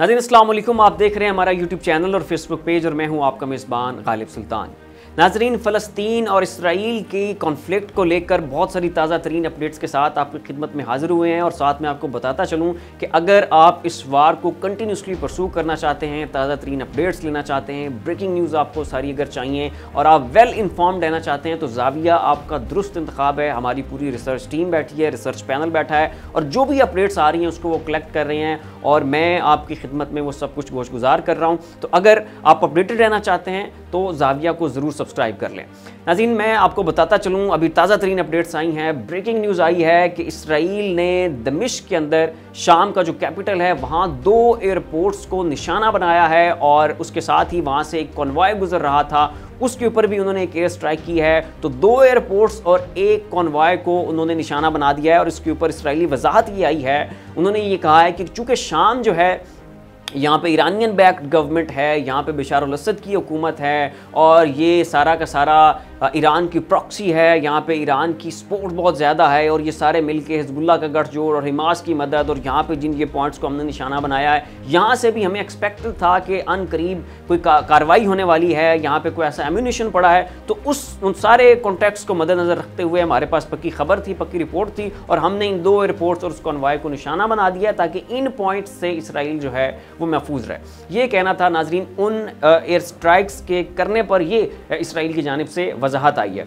नाज़रीन अस्सलाम वालेकुम, आप देख रहे हैं हमारा यूट्यूब चैनल और फेसबुक पेज और मैं हूं आपका मेज़बान गालिब सुल्तान। नाज़रीन, फ़लस्तीन और इसराइल की कॉन्फ्लिक्ट को लेकर बहुत सारी ताज़ा तरीन अपडेट्स के साथ आपकी खिदमत में हाजिर हुए हैं और साथ में आपको बताता चलूँ कि अगर आप इस वार को कंटिन्यूसली परसू करना चाहते हैं, ताज़ा तरीन अपडेट्स लेना चाहते हैं, ब्रेकिंग न्यूज़ आपको सारी अगर चाहिए और आप वेल इन्फॉर्म्ड रहना चाहते हैं तो ज़ाविया आपका दुरुस्त इंतखाब है। हमारी पूरी रिसर्च टीम बैठी है, रिसर्च पैनल बैठा है और जो भी अपडेट्स आ रही हैं उसको वो कलेक्ट कर रहे हैं और मैं आपकी खिदमत में वो सब कुछ गोशगुजार कर रहा हूँ। तो अगर आप अपडेटेड रहना चाहते हैं तो ज़ाविया को ज़रूर सब्सक्राइब कर लें। नाज़रीन, मैं आपको बताता चलूँ, अभी ताज़ा तरीन अपडेट्स आई हैं। ब्रेकिंग न्यूज़ आई है कि इसराइल ने दमिश्क के अंदर, शाम का जो कैपिटल है, वहाँ 2 एयरपोर्ट्स को निशाना बनाया है और उसके साथ ही वहाँ से एक कॉन्वॉय गुजर रहा था, उसके ऊपर भी उन्होंने एक एयर स्ट्राइक की है। तो 2 एयरपोर्ट्स और एक कॉन्वॉय को उन्होंने निशाना बना दिया है और इसके ऊपर इसराइली वजाहत ये आई है, उन्होंने ये कहा है कि चूँकि शाम जो है यहाँ पे ईरानियन बैक्ड गवर्नमेंट है, यहाँ पे बशार अल असद की हुकूमत है और ये सारा का सारा ईरान की प्रॉक्सी है, यहाँ पे ईरान की सपोर्ट बहुत ज़्यादा है और ये सारे मिलके हिजबुल्लाह का गठजोड़ और हमास की मदद और यहाँ पे जिन ये पॉइंट्स को हमने निशाना बनाया है, यहाँ से भी हमें एक्सपेक्टेड था कि अन करीब कोई कार्रवाई होने वाली है, यहाँ पे कोई ऐसा एम्यूनिशन पड़ा है। तो उन सारे कॉन्टेक्स्ट को मद्देनज़र रखते हुए हमारे पास पक्की खबर थी, पक्की रिपोर्ट थी और हमने इन 2 एयरपोर्ट्स और उस कॉन्वॉय को निशाना बना दिया ताकि इन पॉइंट्स से इसराइल जो है वो महफूज रहे। ये कहना था नाजरीन, उन एयर स्ट्राइक्स के करने पर ये इसराइल की जानिब से वजाहत आई है।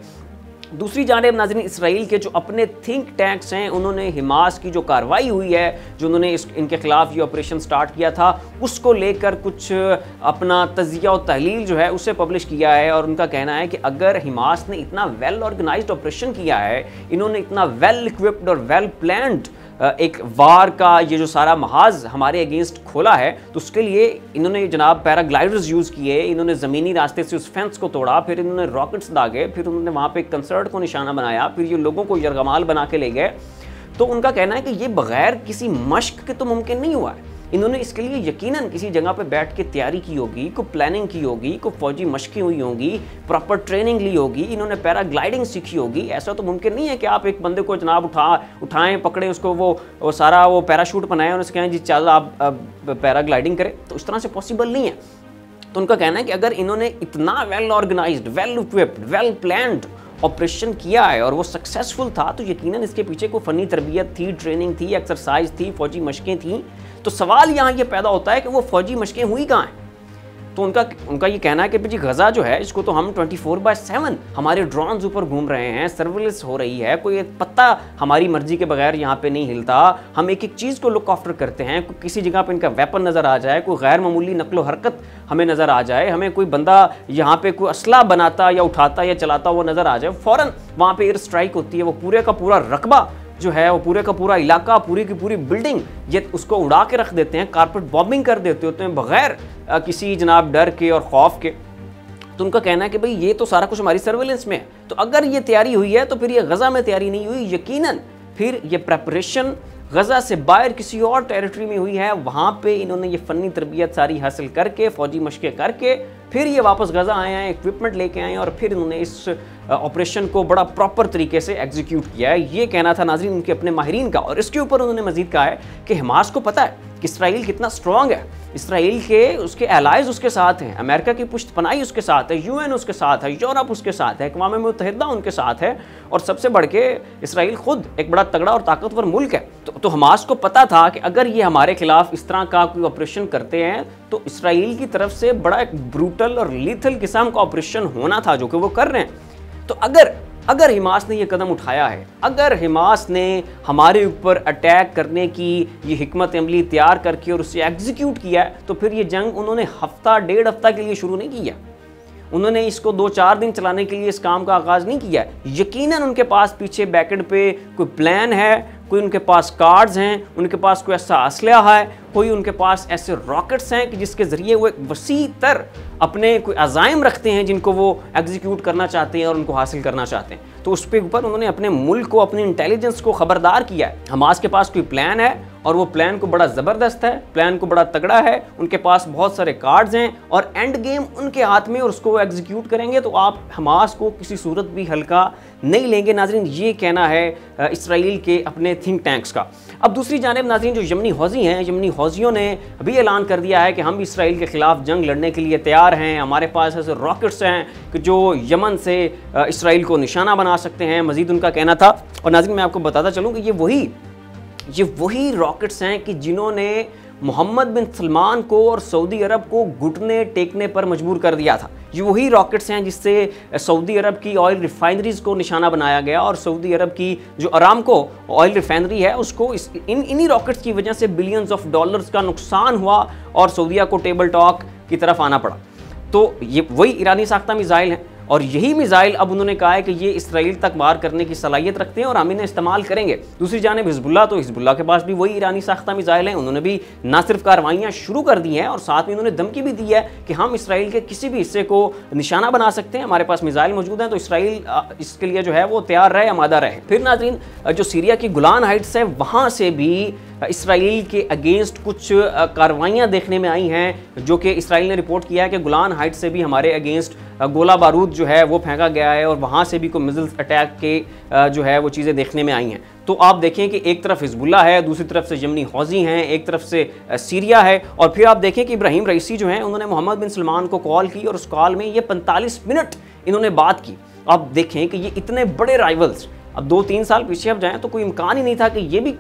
दूसरी जानिब नाज़रीन, इसराइल के जो अपने थिंक टैंक्स हैं, उन्होंने हमास की जो कार्रवाई हुई है, जो उन्होंने इनके खिलाफ ये ऑपरेशन स्टार्ट किया था, उसको लेकर कुछ अपना तज़िया और तहलील जो है उसे पब्लिश किया है और उनका कहना है कि अगर हमास ने इतना वेल ऑर्गेनाइज्ड ऑपरेशन किया है, इन्होंने इतना वेल इक्विप्ड और वेल प्लान्ड एक वार का ये जो सारा महाज हमारे अगेंस्ट खोला है, तो उसके लिए इन्होंने जनाब पैराग्लाइडर्स यूज़ किए, इन्होंने ज़मीनी रास्ते से उस फेंस को तोड़ा, फिर इन्होंने रॉकेट्स दागे, फिर उन्होंने वहाँ पे कंसर्ट को निशाना बनाया, फिर ये लोगों को यरगमाल बना के ले गए। तो उनका कहना है कि ये बग़ैर किसी मश्क के तो मुमकिन नहीं हुआ है। इन्होंने इसके लिए यकीनन किसी जगह पे बैठ के तैयारी की होगी, को प्लानिंग की होगी, को फौजी मशक़ें हुई होंगी, प्रॉपर ट्रेनिंग ली होगी, इन्होंने पैराग्लाइडिंग सीखी होगी। ऐसा तो मुमकिन नहीं है कि आप एक बंदे को जनाब उठाएं, पकड़ें उसको, वो सारा वो पैराशूट बनाएं और उसके कहें जी चल आप पैराग्लाइडिंग करें, तो इस तरह से पॉसिबल नहीं है। तो उनका कहना है कि अगर इन्होंने इतना well organised, well equipped, well planned operation किया है और वो सक्सेसफुल था, तो यकीनन इसके पीछे कोई फ़नी तरबियत थी, ट्रेनिंग थी, एक्सरसाइज थी, फ़ौजी मशक़ें थी। तो सवाल यहाँ ये पैदा होता है कि वो फ़ौजी मशक़ें हुई कहाँ हैं। तो उनका ये कहना है कि जी गज़ा जो है इसको तो हम 24/7 हमारे ड्रोन्स ऊपर घूम रहे हैं, सर्विलेंस हो रही है, कोई पत्ता हमारी मर्जी के बगैर यहाँ पे नहीं हिलता, हम एक एक चीज़ को लुक आफ्टर करते हैं, किसी जगह पे इनका वेपन नज़र आ जाए, कोई गैर मामूली नकलो हरकत हमें नज़र आ जाए, हमें कोई बंदा यहाँ पे कोई असला बनाता या उठाता या चलाता हुआ नज़र आ जाए, फ़ौरन वहाँ पर एयर स्ट्राइक होती है। वो पूरे का पूरा रकबा जो है, वो पूरे का पूरा इलाका, पूरी की पूरी बिल्डिंग ये उसको उड़ा के रख देते हैं, कारपेट बॉम्बिंग कर देते होते हैं बग़ैर किसी जनाब डर के और खौफ के। तो उनका कहना है कि भाई ये तो सारा कुछ हमारी सर्वेलेंस में है। तो अगर ये तैयारी हुई है तो फिर ये गज़ा में तैयारी नहीं हुई, यकीनन फिर ये प्रेपरेशन गज़ा से बाहर किसी और टेरिटरी में हुई है। वहाँ पे इन्होंने ये फ़नी तरबियत सारी हासिल करके, फ़ौजी मशक़ें करके, फिर ये वापस गज़ा आए हैं, इक्विपमेंट लेके आए हैं और फिर इन्होंने इस ऑपरेशन को बड़ा प्रॉपर तरीके से एग्जीक्यूट किया है। ये कहना था नाज़रीन उनके अपने माहिरीन का। और इसके ऊपर उन्होंने मज़ीद कहा है कि हमास को पता है कि इसराइल कितना स्ट्रॉन्ग है, इसराइल के उसके एलाइज उसके साथ हैं, अमेरिका की पुश्तपनाही उसके साथ है, UN उसके साथ है, यूरोप उसके साथ है, अक़वाम मुत्तहिदा उनके साथ है और सबसे बढ़ के इसराइल खुद एक बड़ा तगड़ा और ताकतवर मुल्क है। तो हमास को पता था कि अगर ये हमारे खिलाफ इस तरह का कोई ऑपरेशन करते हैं तो इसराइल की तरफ से बड़ा एक ब्रूटल और लीथल किस्म का ऑपरेशन होना था, जो कि वो कर रहे हैं। तो अगर हमास ने ये कदम उठाया है, अगर हमास ने हमारे ऊपर अटैक करने की ये हिकमत अमली तैयार करके और उसे एग्जीक्यूट किया है, तो फिर ये जंग उन्होंने हफ्ता 1.5 हफ्ता के लिए शुरू नहीं किया, उन्होंने इसको 2-4 दिन चलाने के लिए इस काम का आगाज़ नहीं किया है। यकीनन उनके पास पीछे बैकेंड पे कोई प्लान है, कोई उनके पास कार्ड्स हैं, उनके पास कोई ऐसा असलहा है, कोई उनके पास ऐसे रॉकेट्स हैं कि जिसके ज़रिए वो एक वसी तर अपने कोई अज़ाइम रखते हैं जिनको वो एग्जीक्यूट करना चाहते हैं और उनको हासिल करना चाहते हैं। तो उस पे ऊपर उन्होंने अपने मुल्क को, अपनी इंटेलिजेंस को ख़बरदार किया है। हमास के पास कोई प्लान है और वो प्लान को बड़ा ज़बरदस्त है, प्लान को बड़ा तगड़ा है, उनके पास बहुत सारे कार्ड्स हैं और एंड गेम उनके हाथ में और उसको वो एग्जीक्यूट करेंगे तो आप हमास को किसी सूरत भी हल्का नहीं लेंगे। नाज़रीन, ये कहना है इसराइल के अपने थिंक टैंक्स का। अब दूसरी जानिब नाज़रीन, जो यमनी हौज़ी हैं, यमनी हौज़ियों ने अभी ऐलान कर दिया है कि हम इसराइल के ख़िलाफ़ जंग लड़ने के लिए तैयार हैं, हमारे पास ऐसे रॉकेट्स हैं कि जो यमन से इसराइल को निशाना बना सकते हैं, मज़ीद उनका कहना था। और नाज़रीन, मैं आपको बताता चलूँ कि ये वही रॉकेट्स हैं कि जिन्होंने मोहम्मद बिन सलमान को और सऊदी अरब को घुटने टेकने पर मजबूर कर दिया था। ये वही रॉकेट्स हैं जिससे सऊदी अरब की ऑयल रिफाइनरीज़ को निशाना बनाया गया और सऊदी अरब की जो अरामको ऑयल रिफाइनरी है उसको इन्हीं रॉकेट्स की वजह से बिलियंस ऑफ डॉलर्स का नुकसान हुआ और सऊदीया को टेबल टॉक की तरफ आना पड़ा। तो ये वही ईरानी साख्ता मिसाइल हैं और यही मिसाइल अब उन्होंने कहा है कि ये इसराइल तक वार करने की सलाहियत रखते हैं और हम इन्हें इस्तेमाल करेंगे। दूसरी जानिब हिजबुल्लाह, तो हिजबुल्लाह के पास भी वही ईरानी साख्ता मिसाइल हैं, उन्होंने भी ना सिर्फ कार्रवाइयाँ शुरू कर दी हैं और साथ में उन्होंने धमकी भी दी है कि हम इसराइल के किसी भी हिस्से को निशाना बना सकते हैं, हमारे पास मिसाइल मौजूद हैं, तो इसराइल इसके लिए जो है वो तैयार रहे, आमादा रहे। फिर नाज़रीन, जो सीरिया की गुलान हाइट्स है वहाँ से भी इसराइल के अगेंस्ट कुछ कार्रवाइयाँ देखने में आई हैं, जो कि इसराइल ने रिपोर्ट किया है कि गुलान हाइट से भी हमारे अगेंस्ट गोला बारूद जो है वो फेंका गया है और वहाँ से भी कोई मिसाइल अटैक के जो है वो चीज़ें देखने में आई हैं। तो आप देखें कि एक तरफ हिजबुल्लाह है, दूसरी तरफ से यमनी हौज़ी हैं, एक तरफ से सीरिया है और फिर आप देखें कि इब्राहिम रईसी जो हैं उन्होंने मोहम्मद बिन सलमान को कॉल की और उस कॉल में ये 45 मिनट इन्होंने बात की। आप देखें कि ये इतने बड़े राइवल्स, अब 2-3 साल पीछे अब जाएं तो कोई इम्कान ही नहीं था कि ये भी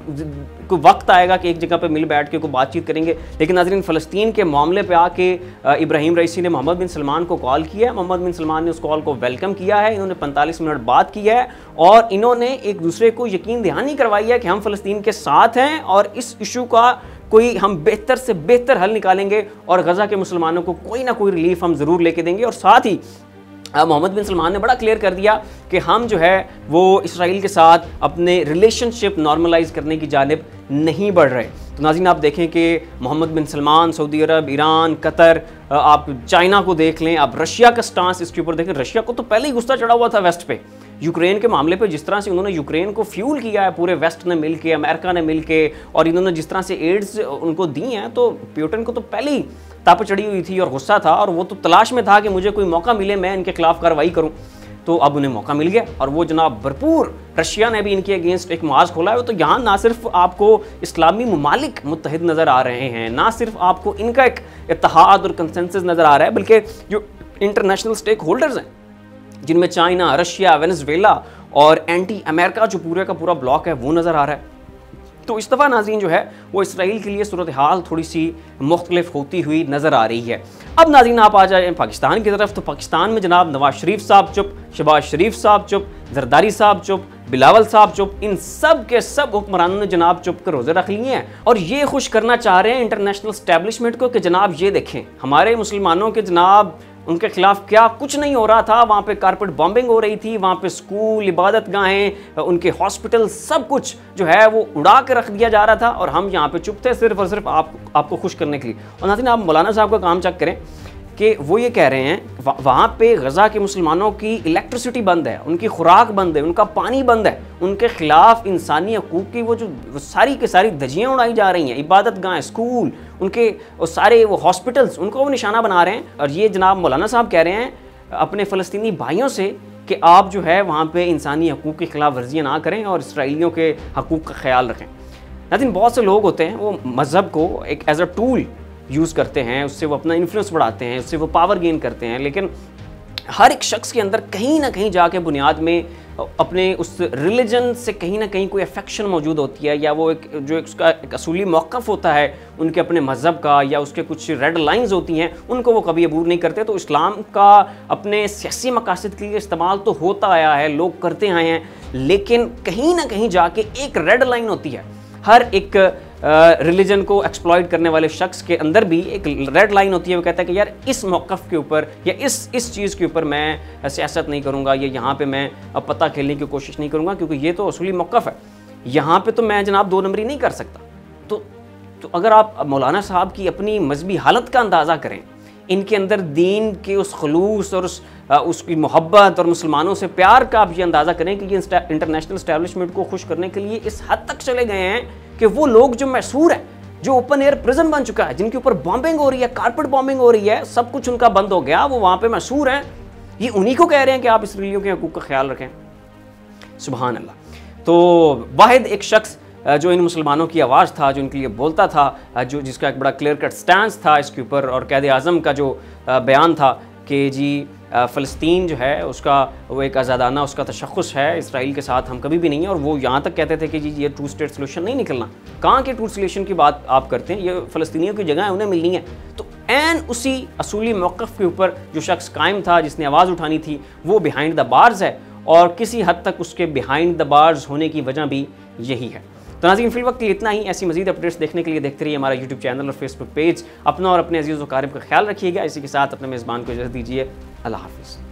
कोई वक्त आएगा कि एक जगह पे मिल बैठ के कोई बातचीत करेंगे। लेकिन नाज़रीन, फ़लस्तीन के मामले पे आके इब्राहिम रईसी ने मोहम्मद बिन सलमान को कॉल किया है, मोहम्मद बिन सलमान ने उस कॉल को वेलकम किया है, इन्होंने 45 मिनट बात की है और इन्होंने एक दूसरे को यकीन दहानी करवाई है कि हम फ़लस्तीन के साथ हैं और इस इशू का कोई हम बेहतर से बेहतर हल निकालेंगे और गज़ा के मुसलमानों को कोई ना कोई रिलीफ हम ज़रूर लेके देंगे। और साथ ही मोहम्मद बिन सलमान ने बड़ा क्लियर कर दिया कि हम जो है वो इसराइल के साथ अपने रिलेशनशिप नॉर्मलाइज करने की जानिब नहीं बढ़ रहे। तो नाज़रीन, आप देखें कि मोहम्मद बिन सलमान, सऊदी अरब, ईरान, कतर, आप चाइना को देख लें, आप रशिया का स्टांस इसके ऊपर देखें। रशिया को तो पहले ही गुस्सा चढ़ा हुआ था वेस्ट पे, यूक्रेन के मामले पे जिस तरह से उन्होंने यूक्रेन को फ्यूल किया है पूरे वेस्ट ने मिल के, अमेरिका ने मिल के, और इन्होंने जिस तरह से एड्स उनको दी हैं, तो पुतिन को तो पहले ही ताप चढ़ी हुई थी और गुस्सा था और वो तो तलाश में था कि मुझे कोई मौका मिले मैं इनके खिलाफ कार्रवाई करूं। तो अब उन्हें मौका मिल गया और वो जनाब भरपूर रशिया ने भी इनके अगेंस्ट एक मार्च खोला है। तो यहाँ ना सिर्फ आपको इस्लामी ममालिक मुत्तहिद नज़र आ रहे हैं, ना सिर्फ आपको इनका एक इत्तेहाद और कंसेंसस नज़र आ रहा है, बल्कि जो इंटरनेशनल स्टेक होल्डर्स हैं जिनमें चाइना, रशिया, वेनेजुएला और एंटी अमेरिका जो पूरे का पूरा ब्लॉक है वो नज़र आ रहा है। तो इस दफ़ा नाज़रीन जो है वो इसराइल के लिए सूरत हाल थोड़ी सी मुख्तलिफ होती हुई नज़र आ रही है। अब नाज़रीन आप आ जाए पाकिस्तान की तरफ। तो पाकिस्तान में जनाब नवाज शरीफ साहब चुप, शहबाज शरीफ साहब चुप, जरदारी साहब चुप, बिलावल साहब चुप, इन सब के सब हुक्मरानों ने जनाब चुप कर रोज़े रख लिए हैं और ये खुश करना चाह रहे हैं इंटरनेशनल स्टैब्लिशमेंट को कि जनाब ये देखें हमारे मुसलमानों के जनाब उनके खिलाफ क्या कुछ नहीं हो रहा था। वहाँ पे कारपेट बॉम्बिंग हो रही थी, वहाँ पे स्कूल, इबादत गाहें, उनके हॉस्पिटल, सब कुछ जो है वो उड़ा के रख दिया जा रहा था और हम यहाँ पे चुप थे सिर्फ और सिर्फ आपको खुश करने के लिए। और नाज़रीन आप मौलाना साहब का काम चेक करें कि वो ये कह रहे हैं वहाँ पे गज़ा के मुसलमानों की इलेक्ट्रिसिटी बंद है, उनकी खुराक बंद है, उनका पानी बंद है, उनके खिलाफ इंसानी हकूक़ की वो सारी के सारी धज्जियाँ उड़ाई जा रही हैं, इबादत गाहें, स्कूल, उनके वो सारे वो हॉस्पिटल्स, उनको वो निशाना बना रहे हैं। और ये जनाब मौलाना साहब कह रहे हैं अपने फ़लस्तीनी भाइयों से कि आप जो है वहाँ पे इंसानी हकूक़ की खिलाफ वर्जियाँ ना करें और इसराइलियों के हकूक़ का ख्याल रखें। लेकिन बहुत से लोग होते हैं वो मज़हब को एक एज अ टूल यूज़ करते हैं, उससे वो अपना इन्फ्लुएंस बढ़ाते हैं, उससे वो पावर गेन करते हैं, लेकिन हर एक शख्स के अंदर कहीं ना कहीं जाके बुनियाद में अपने उस रिलीजन से कहीं ना कहीं कोई अफेक्शन मौजूद होती है, या वो उसका एक असूली मौक़िफ़ होता है उनके अपने मज़हब का, या उसके कुछ रेड लाइंस होती हैं उनको वो कभी अबूर नहीं करते। तो इस्लाम का अपने सियासी मकासद के लिए इस्तेमाल तो होता आया है, लोग करते आए हैं, लेकिन कहीं ना कहीं जाके एक रेड लाइन होती है। हर एक रिलीजन को एक्सप्लॉइट करने वाले शख्स के अंदर भी एक रेड लाइन होती है, वो कहता है कि यार इस मौक़िफ़ के ऊपर या इस चीज़ के ऊपर मैं सियासत नहीं करूँगा, या यहाँ पे मैं पता खेलने की कोशिश नहीं करूँगा, क्योंकि ये तो असूली मौक़िफ़ है, यहाँ पे तो मैं जनाब 2 नंबरी नहीं कर सकता। तो अगर आप मौलाना साहब की अपनी मजहबी हालत का अंदाज़ा करें, इनके अंदर दीन के उस खलूस और उसकी मोहब्बत और मुसलमानों से प्यार का आप ये अंदाज़ा करें कि ये इंटरनेशनल इस्टेब्लिशमेंट को खुश करने के लिए इस हद तक चले गए हैं कि वो लोग जो मैसूर है, जो ओपन एयर प्रिजन बन चुका है, जिनके ऊपर बॉम्बिंग हो रही है, कारपेट बॉम्बिंग हो रही है, सब कुछ उनका बंद हो गया, वो वहां पे मैसूर हैं, ये उन्हीं को कह रहे हैं कि आप इसराइलियों के हकूक का ख्याल रखें। सुभान अल्लाह। तो वाहिद एक शख्स जो इन मुसलमानों की आवाज़ था, जो इनके लिए बोलता था, जो जिसका एक बड़ा क्लियर कट स्टैंस था इसके ऊपर, और क़ायद आज़म का जो बयान था कि जी फ़लस्तीन जो है उसका वो एक आज़ादाना उसका तशख़्ख़ुस है, इसराइल के साथ हम कभी भी नहीं है, और वो यहाँ तक कहते थे कि जी ये टू स्टेट सोल्यूशन नहीं निकलना। कहाँ के टू सोल्यूशन की बात आप करते हैं, ये फ़लस्तीनियों की जगह है, उन्हें मिलनी है। तो एन उसी असूली मौक़िफ़ के ऊपर जो शख्स कायम था, जिसने आवाज़ उठानी थी, वो बिहाइंड द बार्स है, और किसी हद तक उसके बिहाइंड द बार्स होने की वजह भी यही है। तो नाज़रीन, फिल वक्त इतना ही। ऐसी मज़ीद अपडेट्स देखने के लिए देखते रहिए हमारा यूट्यूब चैनल और फेसबुक पेज। अपना और अपने अजीज़ व क़ारिब का ख्याल रखिएगा। इसी के साथ अपने मेज़बान को इजाज़त दीजिए। अल्लाह हाफ़िज़।